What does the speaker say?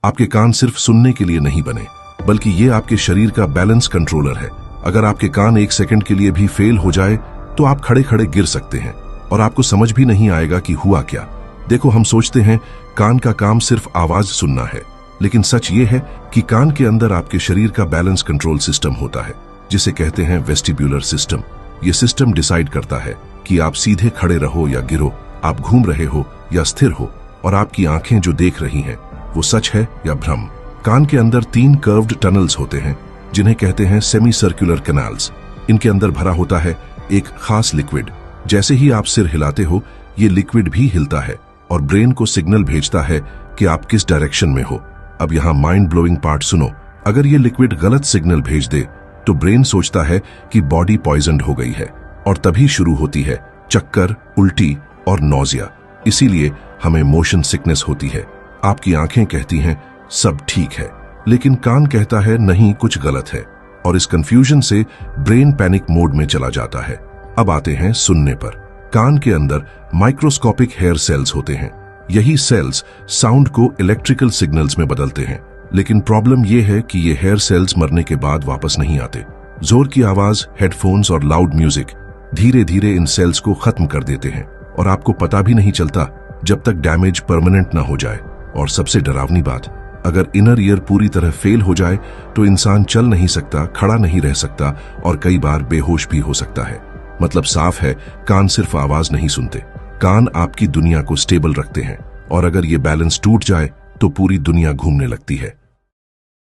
आपके कान सिर्फ सुनने के लिए नहीं बने, बल्कि ये आपके शरीर का बैलेंस कंट्रोलर है। अगर आपके कान एक सेकंड के लिए भी फेल हो जाए तो आप खड़े खड़े गिर सकते हैं और आपको समझ भी नहीं आएगा कि हुआ क्या। देखो, हम सोचते हैं कान का काम सिर्फ आवाज सुनना है, लेकिन सच ये है कि कान के अंदर आपके शरीर का बैलेंस कंट्रोल सिस्टम होता है, जिसे कहते हैं वेस्टिब्यूलर सिस्टम। ये सिस्टम डिसाइड करता है कि आप सीधे खड़े रहो या गिरो, आप घूम रहे हो या स्थिर हो, और आपकी आंखें जो देख रही हैं वो सच है या भ्रम। कान के अंदर 3 कर्व्ड टनल्स होते हैं, जिन्हें कहते हैं सेमी सर्कुलर कैनाल्स। इनके अंदर भरा होता है एक खास लिक्विड। जैसे ही आप सिर हिलाते हो, ये लिक्विड भी हिलता है और ब्रेन को सिग्नल भेजता है कि आप किस डायरेक्शन में हो। अब यहाँ माइंड ब्लोइंग पार्ट सुनो। अगर ये लिक्विड गलत सिग्नल भेज दे तो ब्रेन सोचता है कि बॉडी पॉइजन्ड हो गई है, और तभी शुरू होती है चक्कर, उल्टी और नौजिया। इसीलिए हमें मोशन सिकनेस होती है। आपकी आंखें कहती हैं सब ठीक है, लेकिन कान कहता है नहीं, कुछ गलत है, और इस कंफ्यूजन से ब्रेन पैनिक मोड में चला जाता है। अब आते हैं सुनने पर। कान के अंदर माइक्रोस्कोपिक हेयर सेल्स होते हैं। यही सेल्स साउंड को इलेक्ट्रिकल सिग्नल्स में बदलते हैं, लेकिन प्रॉब्लम यह है कि ये हेयर सेल्स मरने के बाद वापस नहीं आते। जोर की आवाज, हेडफोन्स और लाउड म्यूजिक धीरे धीरे इन सेल्स को खत्म कर देते हैं, और आपको पता भी नहीं चलता जब तक डैमेज परमानेंट ना हो जाए। और सबसे डरावनी बात, अगर इनर ईयर पूरी तरह फेल हो जाए तो इंसान चल नहीं सकता, खड़ा नहीं रह सकता और कई बार बेहोश भी हो सकता है। मतलब साफ है, कान सिर्फ आवाज नहीं सुनते, कान आपकी दुनिया को स्टेबल रखते हैं, और अगर ये बैलेंस टूट जाए तो पूरी दुनिया घूमने लगती है।